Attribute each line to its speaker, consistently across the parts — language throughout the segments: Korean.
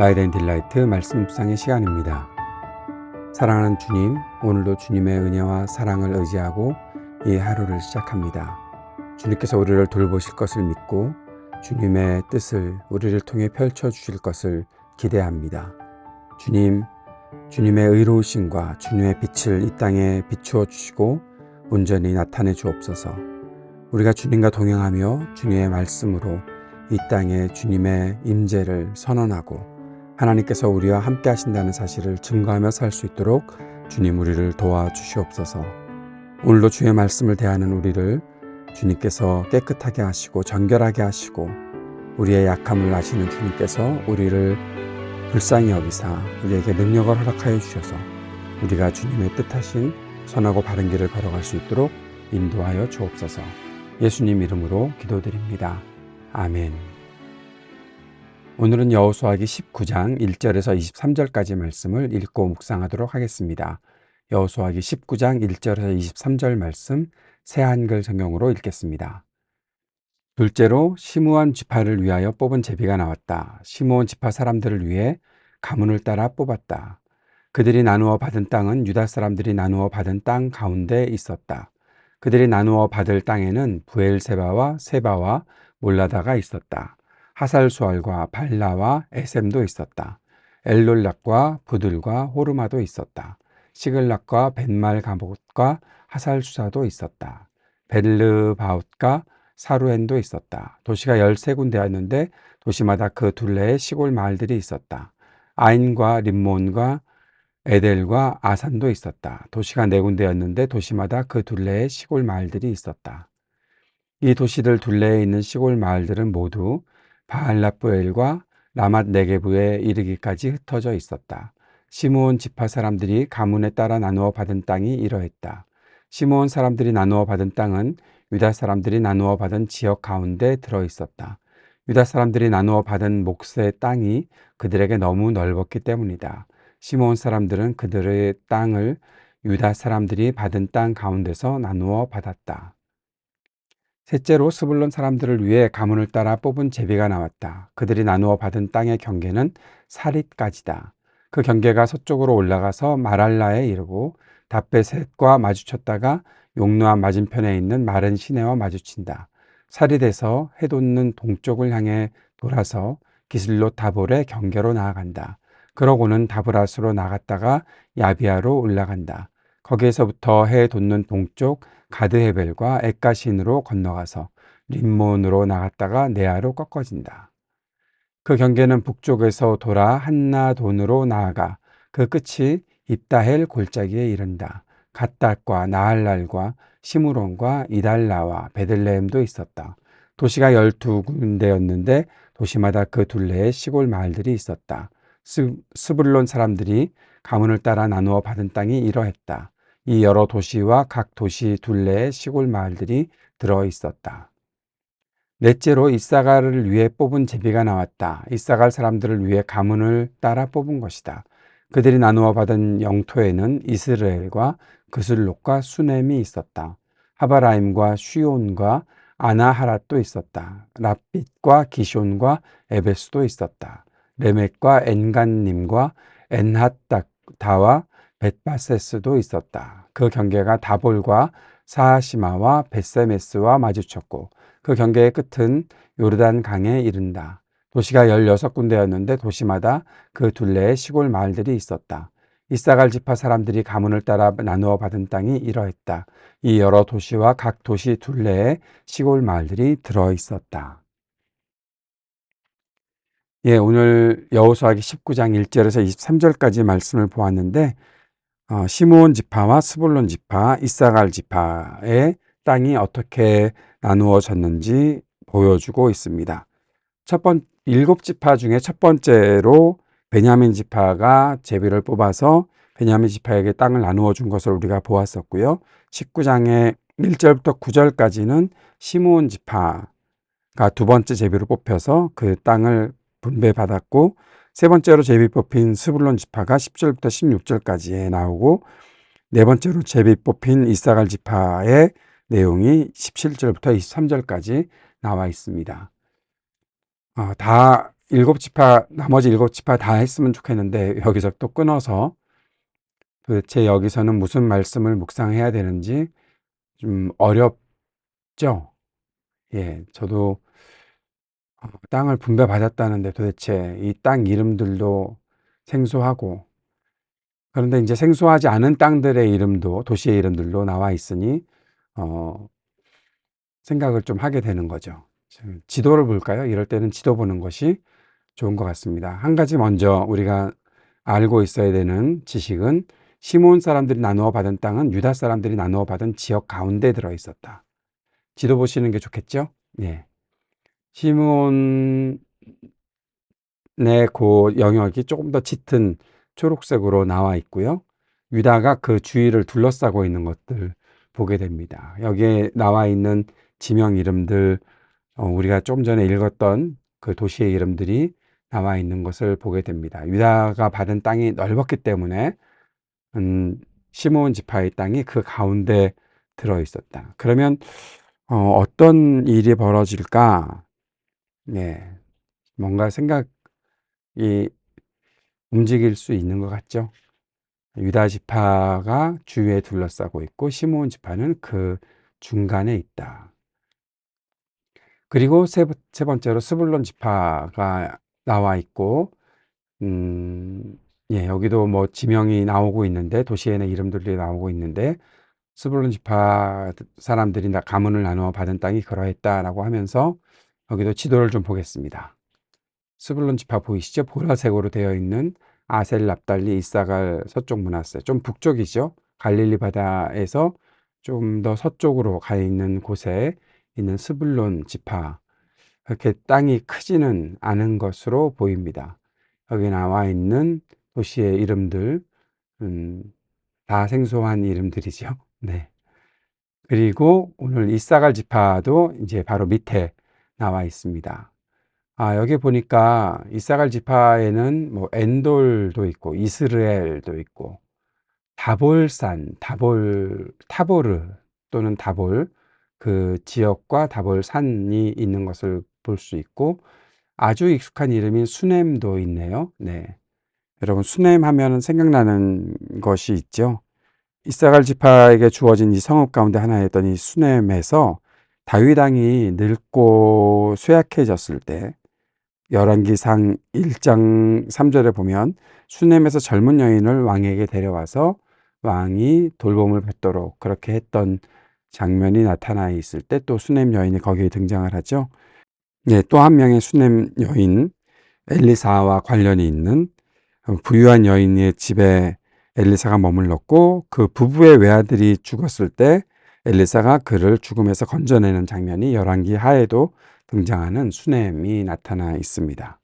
Speaker 1: 라이트 앤 딜라이트 말씀 묵상의 시간입니다. 사랑하는 주님, 오늘도 주님의 은혜와 사랑을 의지하고 이 하루를 시작합니다. 주님께서 우리를 돌보실 것을 믿고 주님의 뜻을 우리를 통해 펼쳐주실 것을 기대합니다. 주님, 주님의 의로우심과 주님의 빛을 이 땅에 비추어 주시고 온전히 나타내 주옵소서. 우리가 주님과 동행하며 주님의 말씀으로 이 땅에 주님의 임재를 선언하고 하나님께서 우리와 함께 하신다는 사실을 증거하며 살 수 있도록 주님 우리를 도와주시옵소서. 오늘도 주의 말씀을 대하는 우리를 주님께서 깨끗하게 하시고 정결하게 하시고 우리의 약함을 아시는 주님께서 우리를 불쌍히 여기사 우리에게 능력을 허락하여 주셔서 우리가 주님의 뜻하신 선하고 바른 길을 걸어갈 수 있도록 인도하여 주옵소서. 예수님 이름으로 기도드립니다. 아멘. 오늘은 여호수아기 19장 1절에서 23절까지 말씀을 읽고 묵상하도록 하겠습니다. 여호수아기 19장 1절에서 23절 말씀 새 한글 성경으로 읽겠습니다. 둘째로 시므온 지파를 위하여 뽑은 제비가 나왔다. 시므온 지파 사람들을 위해 가문을 따라 뽑았다. 그들이 나누어 받은 땅은 유다 사람들이 나누어 받은 땅 가운데 있었다. 그들이 나누어 받을 땅에는 부엘세바와 세바와 몰라다가 있었다. 하살수알과 발라와 에셈도 있었다. 엘롤락과 부들과 호르마도 있었다. 시글락과 벤말가봇과 하살수사도 있었다. 벨르바웃과 사루엔도 있었다. 도시가 13군데였는데 도시마다 그 둘레에 시골 마을들이 있었다. 아인과 림몬과 에델과 아산도 있었다. 도시가 4군데였는데 도시마다 그 둘레에 시골 마을들이 있었다. 이 도시들 둘레에 있는 시골 마을들은 모두 바알라프엘과 라맛 네게브에 이르기까지 흩어져 있었다. 시므온 지파 사람들이 가문에 따라 나누어 받은 땅이 이러했다. 시므온 사람들이 나누어 받은 땅은 유다 사람들이 나누어 받은 지역 가운데 들어 있었다. 유다 사람들이 나누어 받은 몫의 땅이 그들에게 너무 넓었기 때문이다. 시므온 사람들은 그들의 땅을 유다 사람들이 받은 땅 가운데서 나누어 받았다. 셋째로 스불론 사람들을 위해 가문을 따라 뽑은 제비가 나왔다. 그들이 나누어 받은 땅의 경계는 사릿까지다. 그 경계가 서쪽으로 올라가서 마랄라에 이르고 답베셋과 마주쳤다가 용노암 맞은편에 있는 마른 시내와 마주친다. 사릿에서 해 돋는 동쪽을 향해 돌아서 기슬롯 다볼의 경계로 나아간다. 그러고는 다브라스로 나갔다가 야비아로 올라간다. 거기에서부터 해 돋는 동쪽 가드헤벨과 엣가신으로 건너가서 림몬으로 나갔다가 네아로 꺾어진다. 그 경계는 북쪽에서 돌아 한나돈으로 나아가 그 끝이 입다헬 골짜기에 이른다. 갓닷과 나할랄과 시므론과 이달라와 베들레헴도 있었다. 도시가 12군데였는데 도시마다 그 둘레에 시골 마을들이 있었다. 스불론 사람들이 가문을 따라 나누어 받은 땅이 이러했다. 이 여러 도시와 각 도시 둘레에 시골 마을들이 들어 있었다. 넷째로 이사갈을 위해 뽑은 제비가 나왔다. 이사갈 사람들을 위해 가문을 따라 뽑은 것이다. 그들이 나누어 받은 영토에는 이스라엘과 그슬롯과 수넴이 있었다. 하바라임과 쉬온과 아나하랏도 있었다. 랍빗과 기숑과 에베스도 있었다. 레멕과 엔간님과 엔핫다와 벳바세스도 있었다. 그 경계가 다볼과 사하시마와 벳세메스와 마주쳤고 그 경계의 끝은 요르단 강에 이른다. 도시가 16군데였는데 도시마다 그 둘레에 시골 마을들이 있었다. 이사갈 지파 사람들이 가문을 따라 나누어 받은 땅이 이러했다. 이 여러 도시와 각 도시 둘레에 시골 마을들이 들어 있었다. 오늘 여호수아기 19장 1절에서 23절까지 말씀을 보았는데 시므온 지파와 스불론 지파, 이사갈 지파의 땅이 어떻게 나누어졌는지 보여주고 있습니다. 7지파 중에 첫 번째로 베냐민 지파가 제비를 뽑아서 베냐민 지파에게 땅을 나누어 준 것을 우리가 보았었고요. 19장의 1절부터 9절까지는 시므온 지파가 두 번째 제비로 뽑혀서 그 땅을 분배받았고 세 번째로 제비 뽑힌 스불론 지파가 10절부터 16절까지에 나오고 네 번째로 제비 뽑힌 이사갈 지파의 내용이 17절부터 23절까지 나와 있습니다. 다 일곱 지파, 나머지 일곱 지파 다 했으면 좋겠는데 여기서 또 끊어서 도대체 여기서는 무슨 말씀을 묵상해야 되는지 좀 어렵죠. 예, 저도 땅을 분배받았다는데 도대체 이 땅 이름들도 생소하고, 그런데 이제 생소하지 않은 땅들의 이름도, 도시의 이름들도 나와 있으니 어, 생각을 좀 하게 되는 거죠. 지도를 볼까요? 이럴 때는 지도 보는 것이 좋은 것 같습니다. 한 가지 먼저 우리가 알고 있어야 되는 지식은, 시므온 사람들이 나누어 받은 땅은 유다 사람들이 나누어 받은 지역 가운데 들어 있었다. 지도 보시는 게 좋겠죠? 예. 시므온의 그 영역이 조금 더 짙은 초록색으로 나와 있고요. 유다가 그 주위를 둘러싸고 있는 것들 보게 됩니다. 여기에 나와 있는 지명 이름들, 우리가 좀 전에 읽었던 그 도시의 이름들이 나와 있는 것을 보게 됩니다. 유다가 받은 땅이 넓었기 때문에 시므온 지파의 땅이 그 가운데 들어 있었다. 그러면 어떤 일이 벌어질까? 예, 뭔가 생각이 움직일 수 있는 것 같죠. 유다 지파가 주위에 둘러싸고 있고 시므온 지파는 그 중간에 있다. 그리고 세 번째로 스불론 지파가 나와 있고, 예, 여기도 뭐 지명이 나오고 있는데, 도시에는 이름들이 나오고 있는데, 스불론 지파 사람들이 가문을 나누어 받은 땅이 그러했다라고 하면서 여기도 지도를 좀 보겠습니다. 스불론 지파 보이시죠? 보라색으로 되어 있는 아셀, 납달리, 이사갈, 서쪽 므낫세, 좀 북쪽이죠. 갈릴리 바다에서 좀 더 서쪽으로 가 있는 곳에 있는 스불론 지파, 그렇게 땅이 크지는 않은 것으로 보입니다. 여기 나와 있는 도시의 이름들, 다 생소한 이름들이죠. 네. 그리고 오늘 이사갈 지파도 이제 바로 밑에 나와 있습니다. 여기 보니까 이사갈 지파에는 뭐 엔돌도 있고 이스라엘도 있고 다볼산, 타보르 또는 다볼, 그 지역과 다볼산이 있는 것을 볼 수 있고, 아주 익숙한 이름인 수넴도 있네요. 네. 여러분, 수넴 하면은 생각나는 것이 있죠. 이사갈 지파에게 주어진 이 성읍 가운데 하나였던 이 수넴에서 다윗 왕이 늙고 쇠약해졌을 때, 열왕기상 1장 3절에 보면 수넴에서 젊은 여인을 왕에게 데려와서 왕이 돌봄을 받도록 그렇게 했던 장면이 나타나 있을 때 또 수넴 여인이 거기에 등장을 하죠. 네, 또 한 명의 수넴 여인, 엘리사와 관련이 있는 부유한 여인의 집에 엘리사가 머물렀고, 그 부부의 외아들이 죽었을 때 엘리사가 그를 죽음에서 건져내는 장면이 열왕기 하에도 등장하는 수넴이 나타나 있습니다.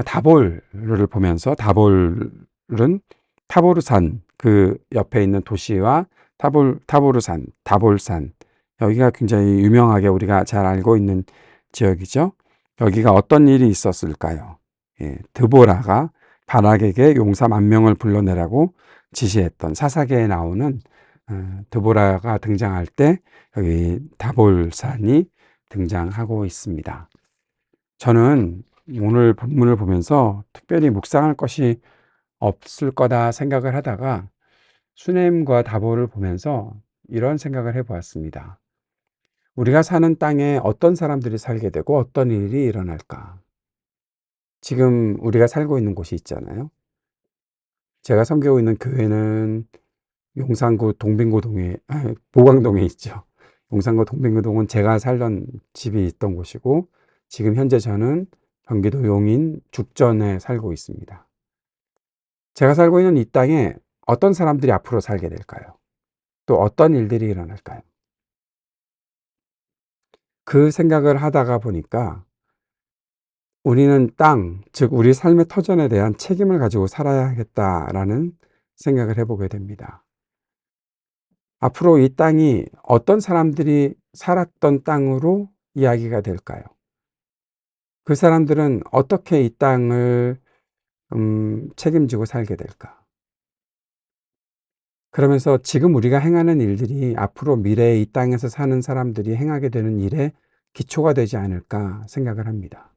Speaker 1: 다볼을 보면서, 다볼은 타보르산 그 옆에 있는 도시와 타보르산, 다볼산, 여기가 굉장히 유명하게 우리가 잘 알고 있는 지역이죠. 여기가 어떤 일이 있었을까요? 예, 드보라가 바락에게 용사 10,000명을 불러내라고 지시했던, 사사기에 나오는 드보라가 등장할 때 여기 다볼산이 등장하고 있습니다. 저는 오늘 본문을 보면서 특별히 묵상할 것이 없을 거다 생각을 하다가 수넴과 다볼을 보면서 이런 생각을 해보았습니다. 우리가 사는 땅에 어떤 사람들이 살게 되고 어떤 일이 일어날까? 지금 우리가 살고 있는 곳이 있잖아요. 제가 섬기고 있는 교회는 용산구 동빙고동에, 보광동에 있죠. 용산구 동빙고동은 제가 살던 집이 있던 곳이고, 지금 현재 저는 경기도 용인 죽전에 살고 있습니다. 제가 살고 있는 이 땅에 어떤 사람들이 앞으로 살게 될까요? 또 어떤 일들이 일어날까요? 그 생각을 하다가 보니까 우리는 땅, 즉 우리 삶의 터전에 대한 책임을 가지고 살아야겠다라는 생각을 해보게 됩니다. 앞으로 이 땅이 어떤 사람들이 살았던 땅으로 이야기가 될까요? 그 사람들은 어떻게 이 땅을 책임지고 살게 될까? 그러면서 지금 우리가 행하는 일들이 앞으로 미래에 이 땅에서 사는 사람들이 행하게 되는 일에 기초가 되지 않을까 생각을 합니다.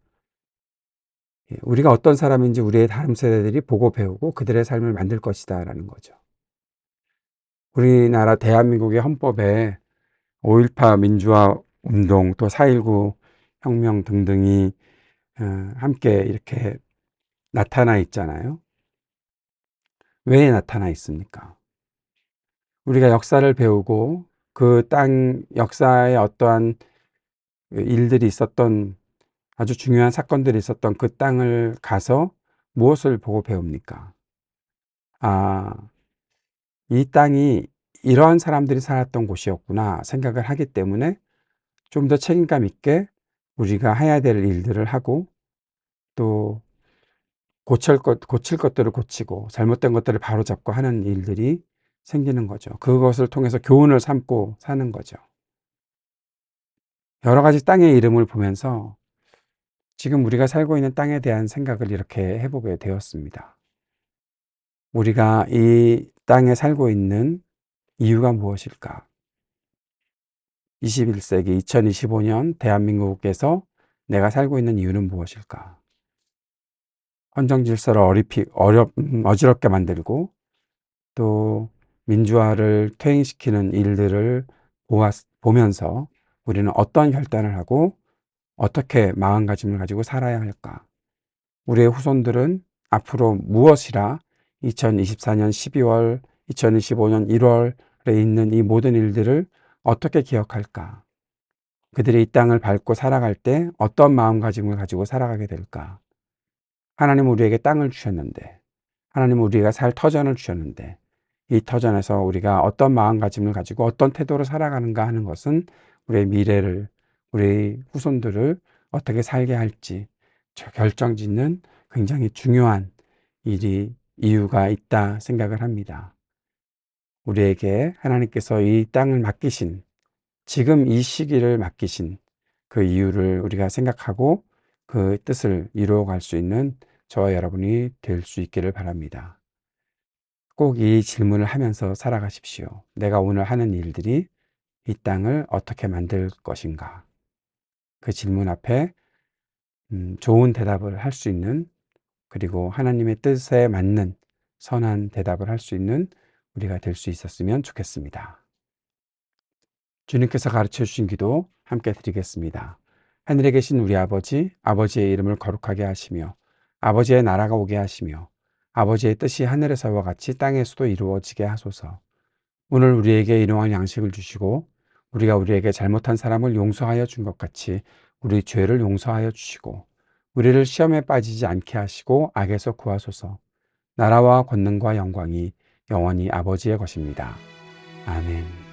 Speaker 1: 우리가 어떤 사람인지 우리의 다음 세대들이 보고 배우고 그들의 삶을 만들 것이다라는 거죠. 우리나라 대한민국의 헌법에 5.18 민주화 운동 또 4.19 혁명 등등이 함께 이렇게 나타나 있잖아요. 왜 나타나 있습니까? 우리가 역사를 배우고 그 땅 역사에 어떠한 일들이 있었던 아주 중요한 사건들이 있었던 그 땅을 가서 무엇을 보고 배웁니까? 아, 이 땅이 이러한 사람들이 살았던 곳이었구나 생각을 하기 때문에 좀 더 책임감 있게 우리가 해야 될 일들을 하고 또 고칠 것들을 고치고 잘못된 것들을 바로잡고 하는 일들이 생기는 거죠. 그것을 통해서 교훈을 삼고 사는 거죠. 여러 가지 땅의 이름을 보면서 지금 우리가 살고 있는 땅에 대한 생각을 이렇게 해보게 되었습니다. 우리가 이 땅에 살고 있는 이유가 무엇일까? 21세기 2025년 대한민국에서 내가 살고 있는 이유는 무엇일까? 헌정 질서를 어지럽게 만들고 또 민주화를 퇴행시키는 일들을 보면서 우리는 어떤 결단을 하고 어떻게 마음가짐을 가지고 살아야 할까? 우리의 후손들은 앞으로 무엇이라 2024년 12월, 2025년 1월에 있는 이 모든 일들을 어떻게 기억할까? 그들이 이 땅을 밟고 살아갈 때 어떤 마음가짐을 가지고 살아가게 될까? 하나님은 우리에게 땅을 주셨는데, 하나님은 우리가 살 터전을 주셨는데, 이 터전에서 우리가 어떤 마음가짐을 가지고 어떤 태도로 살아가는가 하는 것은 우리의 미래를, 우리 후손들을 어떻게 살게 할지 결정짓는 굉장히 중요한 이유가 있다 생각을 합니다. 우리에게 하나님께서 이 땅을 맡기신, 지금 이 시기를 맡기신 그 이유를 우리가 생각하고 그 뜻을 이루어갈 수 있는 저와 여러분이 될 수 있기를 바랍니다. 꼭 이 질문을 하면서 살아가십시오. 내가 오늘 하는 일들이 이 땅을 어떻게 만들 것인가? 그 질문 앞에 좋은 대답을 할 수 있는, 그리고 하나님의 뜻에 맞는 선한 대답을 할 수 있는 우리가 될 수 있었으면 좋겠습니다. 주님께서 가르쳐 주신 기도 함께 드리겠습니다. 하늘에 계신 우리 아버지, 아버지의 이름을 거룩하게 하시며 아버지의 나라가 오게 하시며 아버지의 뜻이 하늘에서와 같이 땅에서도 이루어지게 하소서. 오늘 우리에게 일용할 양식을 주시고 우리가 우리에게 잘못한 사람을 용서하여 준 것 같이 우리 죄를 용서하여 주시고 우리를 시험에 빠지지 않게 하시고 악에서 구하소서. 나라와 권능과 영광이 영원히 아버지의 것입니다. 아멘.